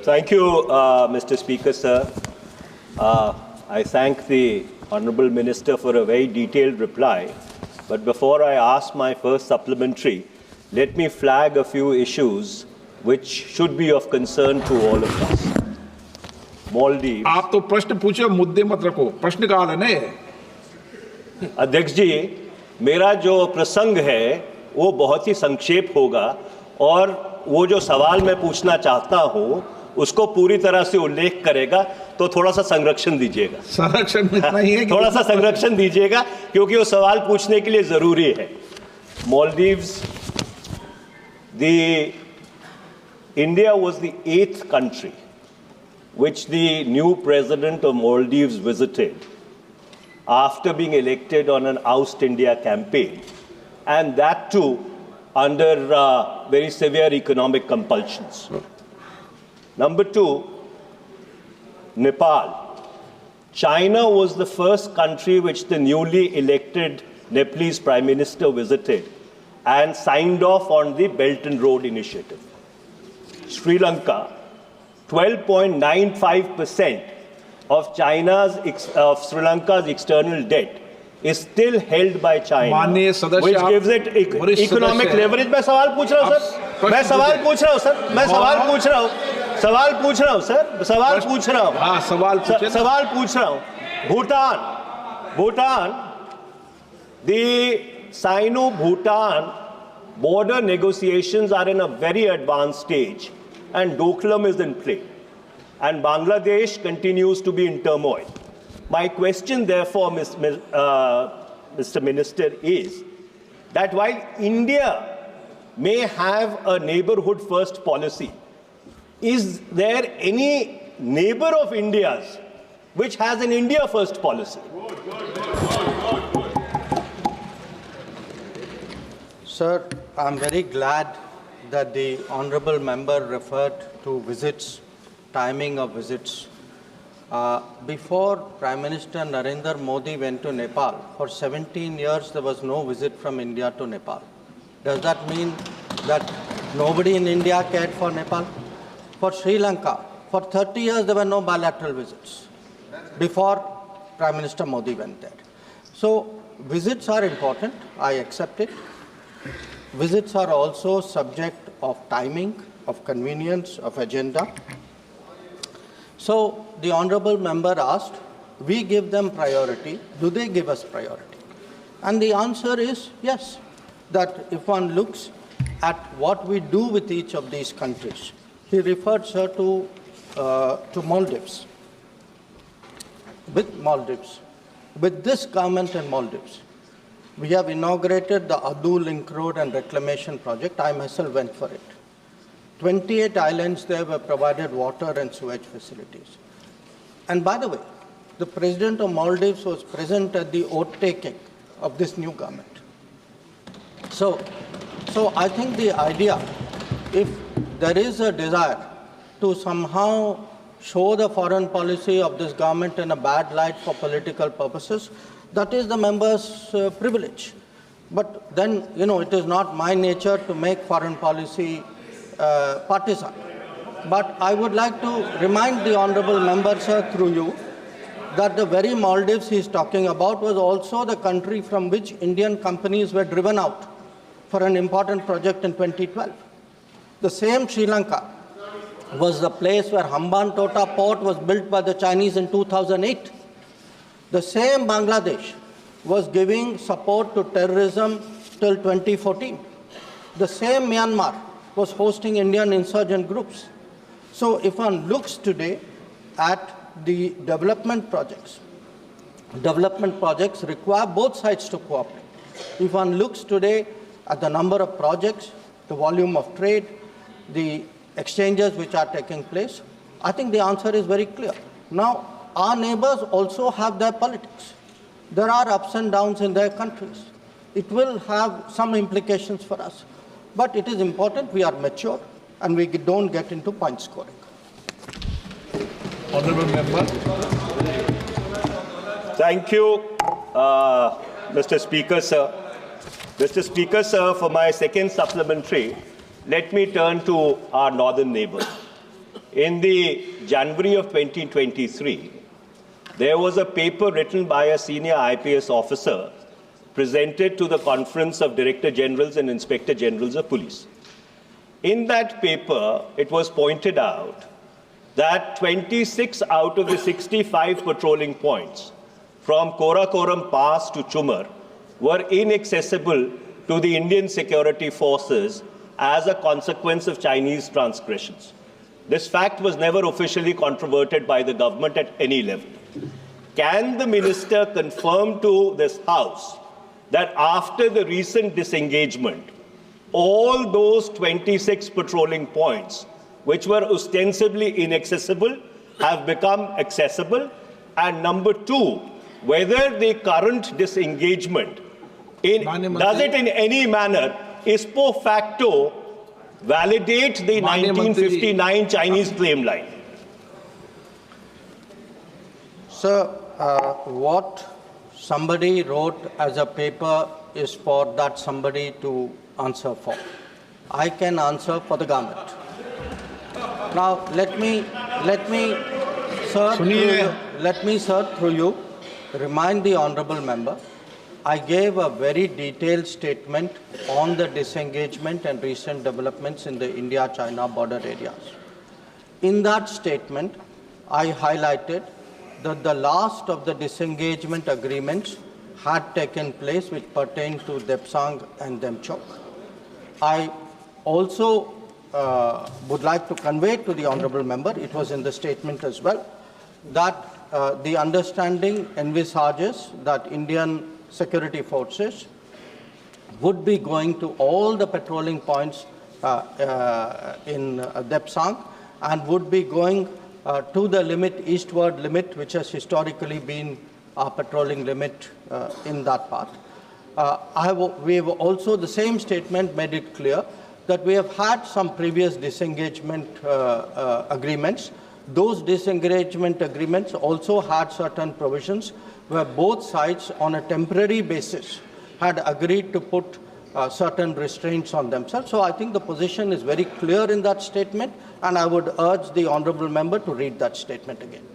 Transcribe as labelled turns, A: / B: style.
A: Thank you, Mr. Speaker, sir. I thank the Honourable Minister for a very detailed reply. But before I ask my first supplementary, let me flag a few issues which should be of concern to all of us. Maldives.
B: आप तो प्रश्न पूछो, मुद्दे मत रखो, प्रश्न काल है ने।
A: अध्यक्ष जी, मेरा जो प्रसंग है वो बहुत ही संक्षेप होगा और वो जो सवाल मैं पूछना चाहता हूँ उसको पूरी तरह से उल्लेख करेगा, तो थोड़ा सा संरक्षण दीजिएगा।
B: संरक्षण नहीं है,
A: थोड़ा सा संरक्षण दीजिएगा क्योंकि वो सवाल पूछने के लिए जरूरी है। Maldives, India was the 8th country which the new president of Maldives visited after being elected on an Oust India campaign, and that too under very severe economic compulsions. Number 2, Nepal. China was the first country which the newly elected Nepalese Prime Minister visited and signed off on the Belt and Road Initiative. Sri Lanka, 12.95% of Sri Lanka's external debt is still held by China, which gives it economic leverage. मैं सवाल पूछ रहा हूँ sir, मैं सवाल पूछ रहा हूँ सर, मैं सवाल पूछ रहा हूँ, सवाल पूछ रहा हूँ सर, सवाल पूछ रहा हूँ,
B: हाँ सवाल
A: पूछ रहा हूँ। Bhutan, the Sino-Bhutan border negotiations are in a very advanced stage, and Doklam is in play, and Bangladesh continues to be in turmoil. My question, therefore, Mr. Minister, is that while India may have a neighbourhood first policy, is there any neighbour of India's which has an India first policy?
C: Sir, I'm very glad that the honourable member referred to visits, timing of visits. Before Prime Minister Narendra Modi went to Nepal, for 17 years there was no visit from India to Nepal. Does that mean that nobody in India cared for Nepal? For Sri Lanka, for 30 years there were no bilateral visits before Prime Minister Modi went there. So visits are important, I accept it. Visits are also subject of timing, of convenience, of agenda. So the honourable member asked, we give them priority, do they give us priority? And the answer is yes, that if one looks at what we do with each of these countries, he referred, sir, to Maldives. With Maldives, with this government in Maldives, we have inaugurated the Adu Link Road and Reclamation Project. I myself went for it. 28 islands there were provided water and sewage facilities. And by the way, the President of Maldives was present at the oath-taking of this new government. So I think the idea, if there is a desire to somehow show the foreign policy of this government in a bad light for political purposes, that is the member's privilege. But then, it is not my nature to make foreign policy partisan. But I would like to remind the honourable member, sir, through you, that the very Maldives he is talking about was also the country from which Indian companies were driven out for an important project in 2012. The same Sri Lanka was the place where Hambantota port was built by the Chinese in 2008. The same Bangladesh was giving support to terrorism till 2014. The same Myanmar was hosting Indian insurgent groups. So if one looks today at the development projects require both sides to cooperate. If one looks today at the number of projects, the volume of trade, the exchanges which are taking place, I think the answer is very clear. Now, our neighbours also have their politics. There are ups and downs in their countries. It will have some implications for us. But it is important we are mature and we don't get into point scoring.
B: Honourable member.
A: Thank you, Mr. Speaker, sir. Mr. Speaker, sir, for my second supplementary, let me turn to our northern neighbours. in the January of 2023, there was a paper written by a senior IPS officer presented to the Conference of Director Generals and Inspector Generals of Police. In that paper, it was pointed out that 26 out of the 65 patrolling points from Karakoram Pass to Chumar were inaccessible to the Indian security forces as a consequence of Chinese transgressions. This fact was never officially controverted by the government at any level. Can the minister confirm to this House that after the recent disengagement, all those 26 patrolling points, which were ostensibly inaccessible, have become accessible? And number two, whether the current disengagement does it in any manner ipso facto validate the 1959 Chinese claim line?
C: Sir, what somebody wrote as a paper is for that somebody to answer for. I can answer for the government. Now, let me, sir, through you, remind the honourable member, I gave a very detailed statement on the disengagement and recent developments in the India-China border areas. In that statement, I highlighted that the last of the disengagement agreements had taken place which pertained to Depsang and Demchok. I also would like to convey to the honourable member, it was in the statement as well, that the understanding envisages that Indian security forces would be going to all the patrolling points in Depsang and would be going to the limit, eastward limit, which has historically been our patrolling limit in that part. We have also, the same statement made it clear that we have had some previous disengagement agreements. Those disengagement agreements also had certain provisions where both sides on a temporary basis had agreed to put certain restraints on themselves. So I think the position is very clear in that statement, and I would urge the honourable member to read that statement again.